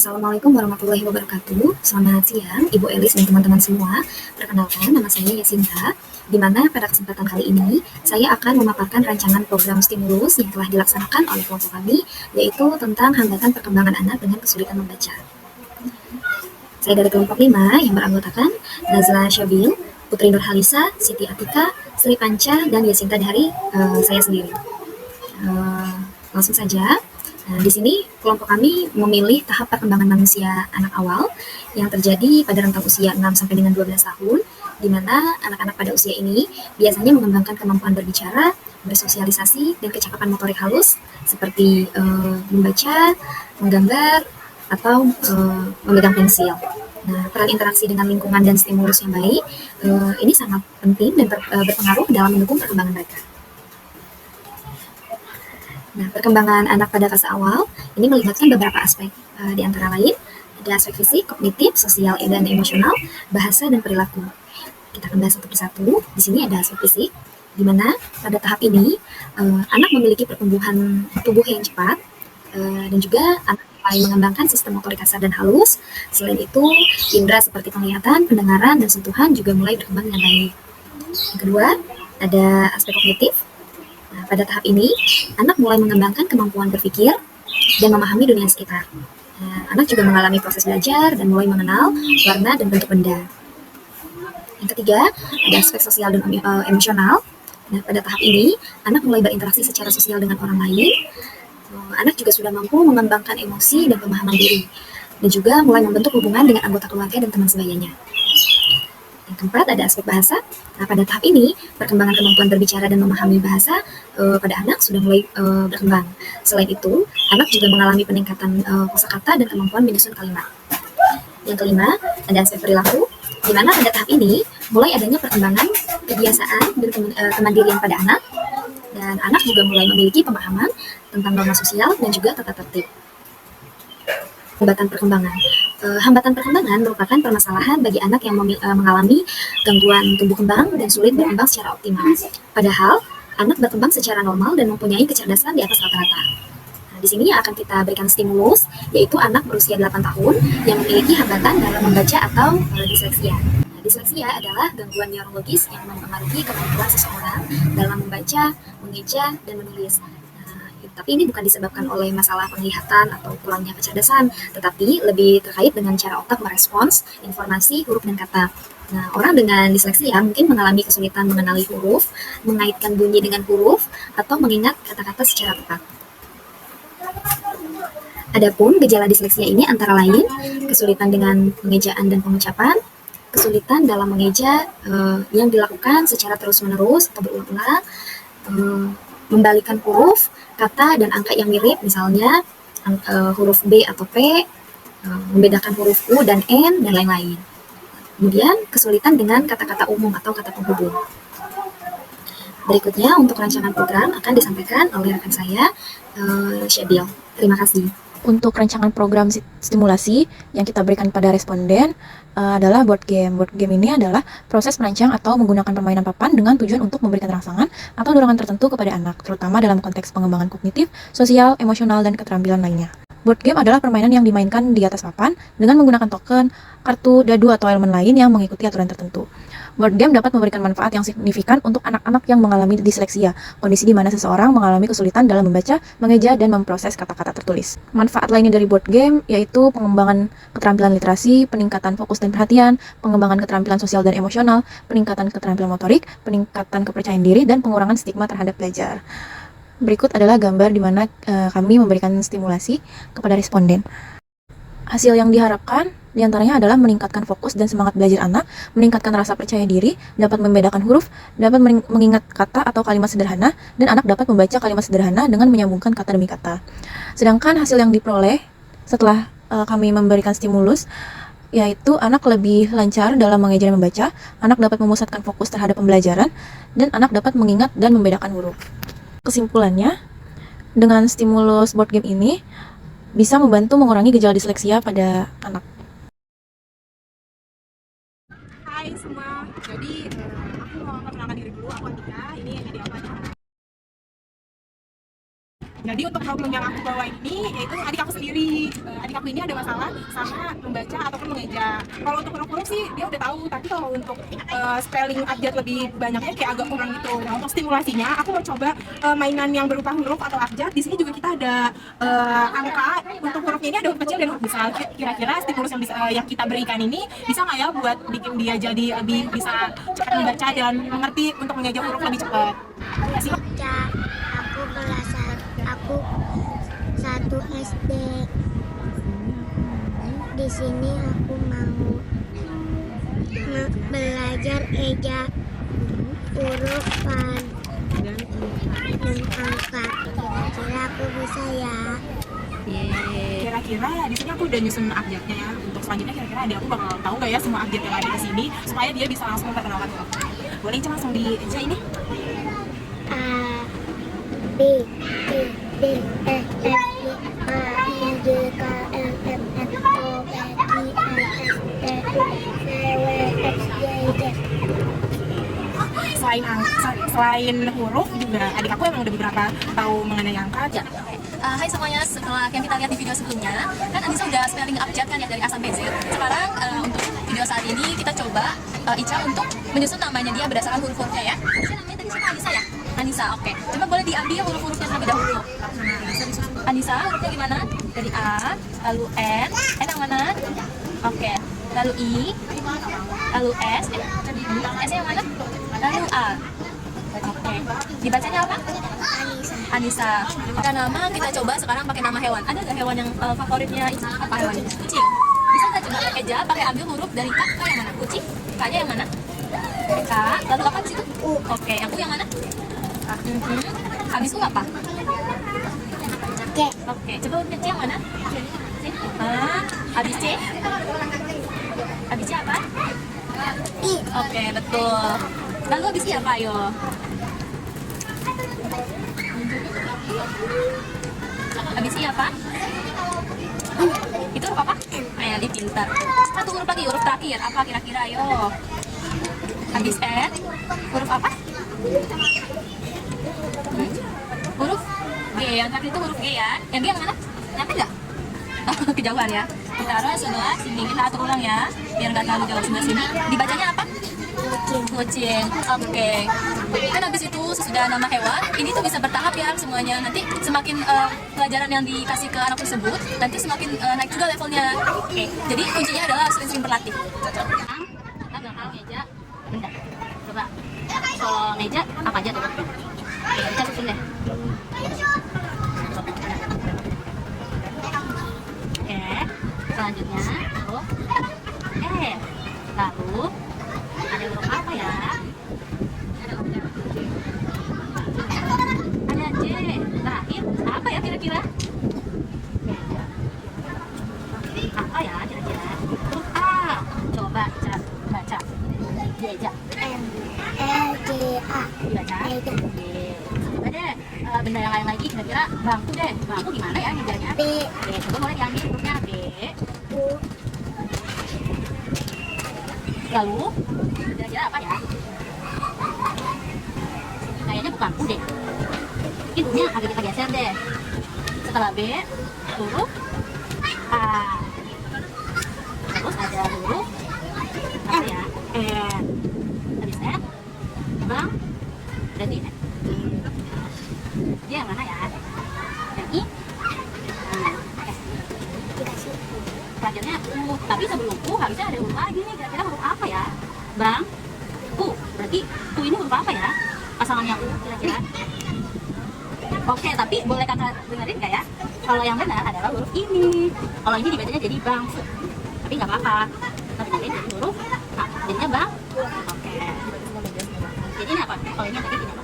Assalamualaikum warahmatullahi wabarakatuh. Selamat siang, Ibu Elis dan teman-teman semua. Perkenalkan, nama saya Yasinta, di mana pada kesempatan kali ini saya akan memaparkan rancangan program stimulus yang telah dilaksanakan oleh kelompok kami, yaitu tentang hambatan perkembangan anak dengan kesulitan membaca. Saya dari kelompok 5 yang beranggotakan Nazla Syabil, Putri Nurhalisa, Siti Atika, Sri Panca, dan Yasinta dari saya sendiri. Langsung saja. Nah, di sini kelompok kami memilih tahap perkembangan manusia anak awal yang terjadi pada rentang usia 6 sampai dengan 12 tahun, di mana anak-anak pada usia ini biasanya mengembangkan kemampuan berbicara, bersosialisasi, dan kecakapan motorik halus seperti membaca, menggambar, atau memegang pensil. Nah, peran interaksi dengan lingkungan dan stimulus yang baik ini sangat penting dan berpengaruh dalam mendukung perkembangan mereka. Nah, perkembangan anak pada fase awal ini melibatkan beberapa aspek, di antara lain ada aspek fisik, kognitif, sosial, dan emosional, bahasa, dan perilaku. Kita akan bahas satu persatu. Di sini ada aspek fisik, di mana pada tahap ini anak memiliki pertumbuhan tubuh yang cepat, dan juga anak mulai mengembangkan sistem motorik kasar dan halus. Selain itu, indera seperti penglihatan, pendengaran, dan sentuhan juga mulai berkembang dengan baik. Yang kedua, ada aspek kognitif. Nah, pada tahap ini, anak mulai mengembangkan kemampuan berpikir dan memahami dunia sekitar. Nah, anak juga mengalami proses belajar dan mulai mengenal warna dan bentuk benda. Yang ketiga, ada aspek sosial dan emosional. Nah, pada tahap ini, anak mulai berinteraksi secara sosial dengan orang lain. Anak juga sudah mampu mengembangkan emosi dan pemahaman diri, dan juga mulai membentuk hubungan dengan anggota keluarga dan teman sebayanya. Yang keempat, ada aspek bahasa. Nah, pada tahap ini, perkembangan kemampuan berbicara dan memahami bahasa pada anak sudah mulai berkembang. Selain itu, anak juga mengalami peningkatan kosakata dan kemampuan menyusun kalimat. Yang kelima, ada aspek perilaku, di mana pada tahap ini mulai adanya perkembangan kebiasaan dan kemandirian pada anak, dan anak juga mulai memiliki pemahaman tentang norma sosial dan juga tata tertib. Hambatan perkembangan. Hambatan perkembangan merupakan permasalahan bagi anak yang mengalami gangguan tumbuh kembang dan sulit berkembang secara optimal. Padahal, anak berkembang secara normal dan mempunyai kecerdasan di atas rata-rata. Nah, di sini akan kita berikan stimulus, yaitu anak berusia 8 tahun yang memiliki hambatan dalam membaca atau disleksia. Nah, disleksia adalah gangguan neurologis yang mempengaruhi kemampuan seseorang dalam membaca, mengeja, dan menulis. Tapi ini bukan disebabkan oleh masalah penglihatan atau kurangnya kecerdasan, tetapi lebih terkait dengan cara otak merespons informasi, huruf, dan kata. Nah, orang dengan disleksia mungkin mengalami kesulitan mengenali huruf, mengaitkan bunyi dengan huruf, atau mengingat kata-kata secara tepat. Adapun gejala disleksia ini antara lain kesulitan dengan pengejaan dan pengucapan, kesulitan dalam mengeja yang dilakukan secara terus-menerus atau berulang-ulang, membalikan huruf, kata, dan angka yang mirip, misalnya huruf B atau P, membedakan huruf U dan N, dan lain-lain. Kemudian, kesulitan dengan kata-kata umum atau kata penghubung. Berikutnya, untuk rancangan program akan disampaikan oleh rekan saya, Syabil. Terima kasih. Untuk rancangan program stimulasi yang kita berikan pada responden adalah board game. Board game ini adalah proses merancang atau menggunakan permainan papan dengan tujuan untuk memberikan rangsangan atau dorongan tertentu kepada anak, terutama dalam konteks pengembangan kognitif, sosial, emosional, dan keterampilan lainnya. Board game adalah permainan yang dimainkan di atas papan dengan menggunakan token, kartu, dadu, atau elemen lain yang mengikuti aturan tertentu. Board game dapat memberikan manfaat yang signifikan untuk anak-anak yang mengalami disleksia, kondisi di mana seseorang mengalami kesulitan dalam membaca, mengeja, dan memproses kata-kata tertulis. Manfaat lainnya dari board game yaitu pengembangan keterampilan literasi, peningkatan fokus dan perhatian, pengembangan keterampilan sosial dan emosional, peningkatan keterampilan motorik, peningkatan kepercayaan diri, dan pengurangan stigma terhadap belajar. Berikut adalah gambar di mana kami memberikan stimulasi kepada responden. Hasil yang diharapkan diantaranya adalah meningkatkan fokus dan semangat belajar anak, meningkatkan rasa percaya diri, dapat membedakan huruf, dapat mengingat kata atau kalimat sederhana, dan anak dapat membaca kalimat sederhana dengan menyambungkan kata demi kata. Sedangkan hasil yang diperoleh setelah kami memberikan stimulus, yaitu anak lebih lancar dalam mengeja dan membaca, anak dapat memusatkan fokus terhadap pembelajaran, dan anak dapat mengingat dan membedakan huruf. Kesimpulannya, dengan stimulus board game ini, bisa membantu mengurangi gejala disleksia pada anak. Hai semua, jadi aku mau memperkenalkan diri dulu. Aku Atika, ini yang jadi aku acara. Jadi untuk problem yang aku bawa ini yaitu adik aku sendiri. Adik aku ini ada masalah sama membaca ataupun mengeja. Kalau untuk huruf-huruf sih dia udah tahu, tapi kalau untuk spelling abjad lebih banyaknya kayak agak kurang gitu. Nah, untuk stimulasinya aku mau coba mainan yang berupa huruf atau abjad. Di sini juga kita ada angka. Untuk hurufnya ini ada huruf kecil dan huruf besar. Kira-kira stimulus yang kita berikan ini bisa nggak ya buat bikin dia jadi lebih bisa cepat membaca dan mengerti untuk mengeja huruf lebih cepat. Terima kasih. Aku kelas aku 1 SD. Di sini aku mau belajar eja huruf dan angka. Kira-kira aku bisa ya. Kira-kira di sini aku udah nyusun abjadnya ya. Untuk selanjutnya kira-kira adik aku bakal tahu nggak ya semua abjad yang ada di sini supaya dia bisa langsung memperkenalkan huruf. Boleh Ica langsung dieja ini? A B C D E F G H I J K L M N O P Q R S T U V W X Y Z. Selain huruf juga adik aku emang udah beberapa tahu mengenai angka. Ya. Hai semuanya, setelah yang kita lihat di video sebelumnya kan Anissa udah spelling abjad kan ya dari A sampai Z. Sekarang untuk video saat ini kita coba Ica untuk menyusun namanya dia berdasarkan huruf-hurufnya ya. Ica namanya tadi siapa? Anissa ya? Anissa, oke. Coba boleh diambil huruf-hurufnya terlebih dahulu. Anissa, hurufnya gimana? Dari A, lalu N yang mana? Oke, lalu I, lalu S yang mana? Lalu A. Oke, dibacanya apa? Anissa. Kita nama kita coba sekarang pakai nama hewan. Ada nggak hewan yang favoritnya Ica? Apa hewan? Kucing. Bisa nggak coba eja pakai ambil huruf dari K yang mana? Kucing. K-nya yang mana? K. Lalu apa di situ? U. Oke, yang U yang mana? Habis U apa? C. Oke, coba huruf C yang mana? C. Habis C? Habis C apa? I. Oke, betul. Lalu habis I apa? Ayo. Habis I apa? Itu huruf apa? Ayo, pintar. Satu huruf lagi, huruf terakhir. Apa kira-kira? Ayo. Habis N, huruf apa? Huruf G. Yang terakhir itu huruf G ya. Yang G yang mana? Nyampe nggak? Kejauhan ya. Kita taruh sebelah sini. Kita atur ulang ya. Biar nggak terlalu jauh sebelah sini. Dibacanya apa? Kucing. Oke. Kan habis itu sesudah nama hewan, ini tuh bisa bertahap ya semuanya. Nanti semakin pelajaran yang dikasih ke anak tersebut, nanti semakin naik juga levelnya. Oke. Jadi kuncinya adalah sering-sering berlatih. Kita bakal ngeja benda. Coba. Kalau ngeja apa aja tuh? Kita susun deh. Oke. Selanjutnya huruf E. Lalu ada huruf apa ya? Ada J. Terakhir apa ya kira-kira? Apa ya kira-kira? Huruf A. Coba baca. Diajak. M E J A. Dibaca. Eja. Coba deh benda yang lain lagi kira-kira bangku deh. Bangku gimana ya ngejanya? B. Oke, coba boleh diambil hurufnya B. U. Lalu kira-kira apa ya? Kayaknya bukan U deh. Mungkin U-nya agak kita geser deh. Setelah B, huruf A. Terus ada huruf apa ya? N. Habis N, bang, berarti N. Dia yang mana ya? Yang I, S. Dikasih U. Selanjutnya U. Tapi sebelum U harusnya ada huruf lagi nih. Kira-kira huruf apa ya? Bang, U. Berarti U ini huruf apa ya? Pasangannya U kira-kira. Oke, tapi boleh kakak dengerin nggak ya? Kalau yang benar adalah huruf ini. Kalau ini dibacanya jadi bangsu. Tapi nggak apa-apa. Tapi dengerin jadi huruf A. Jadinya bang. Oke. Jadi ini apa? Kalau ini tadi ini apa?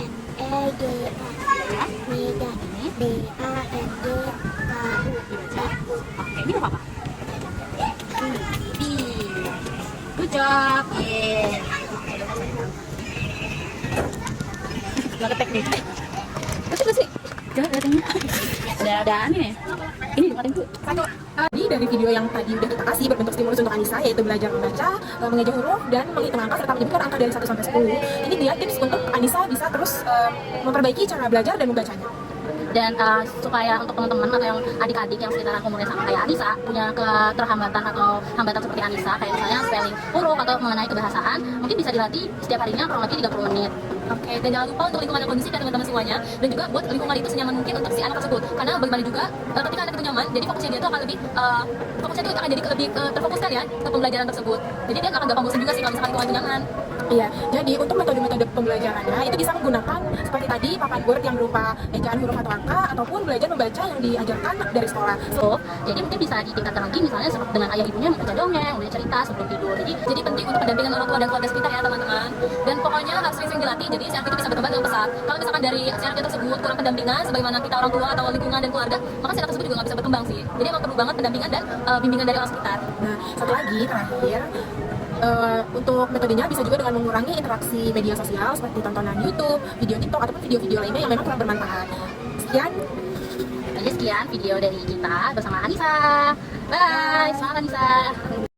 N E J Ya. A. Meja. B A N G K U. Dibaca. Oke, ini huruf apa? B. Good job. Yeay. Gak ketek deh. Betul sih. Jangan katanya. Ada nih. Ini dimatiin dulu. Tadi dari video yang tadi udah kita kasih berbentuk stimulus untuk Anissa, yaitu belajar membaca, mengeja huruf, dan menghitung angka serta menyebutkan angka dari 1 sampai 10. Ini dia tips untuk Anissa bisa terus memperbaiki cara belajar dan membacanya. Dan supaya untuk teman-teman atau yang adik-adik yang sekitaran umurnya sama kayak Anissa punya keterhambatan atau hambatan seperti Anissa, kayak misalnya spelling huruf atau mengenai kebahasaan, mungkin bisa dilatih setiap harinya kurang lebih 30 menit. Oke, dan jangan lupa untuk lingkungan yang kondusif ya teman-teman semuanya, dan juga buat lingkungan itu senyaman mungkin untuk si anak tersebut. Karena bagaimana juga ketika anak itu nyaman, jadi fokusnya dia itu akan lebih lebih terfokuskan ya ke pembelajaran tersebut. Jadi dia nggak akan gampang bosan juga sih kalau misalkan lingkungan itu nyaman. Iya, jadi untuk metode-metode pembelajarannya itu bisa menggunakan seperti tadi papan Word yang berupa ejaan huruf atau angka, ataupun belajar membaca yang diajarkan dari sekolah. Jadi mungkin bisa ditingkatkan lagi misalnya seperti dengan ayah ibunya membaca dongeng, membaca cerita sebelum tidur. Jadi penting untuk pendampingan orang tua dan keluarga sekitar ya teman-teman. Dan pokoknya harus sering-sering dilatih, jadi si anak itu bisa berkembang dengan pesat. Kalau misalkan dari si anak tersebut kurang pendampingan sebagaimana kita orang tua atau lingkungan dan keluarga, maka si anak tersebut juga nggak bisa berkembang sih. Jadi emang perlu banget pendampingan dan bimbingan dari orang sekitar. Nah, satu lagi terakhir, untuk metodenya bisa juga dengan mengurangi interaksi media sosial seperti tontonan YouTube, video TikTok, ataupun video-video lainnya yang memang kurang bermanfaat. Sekian video dari kita bersama Anissa. Bye, semangat Anissa.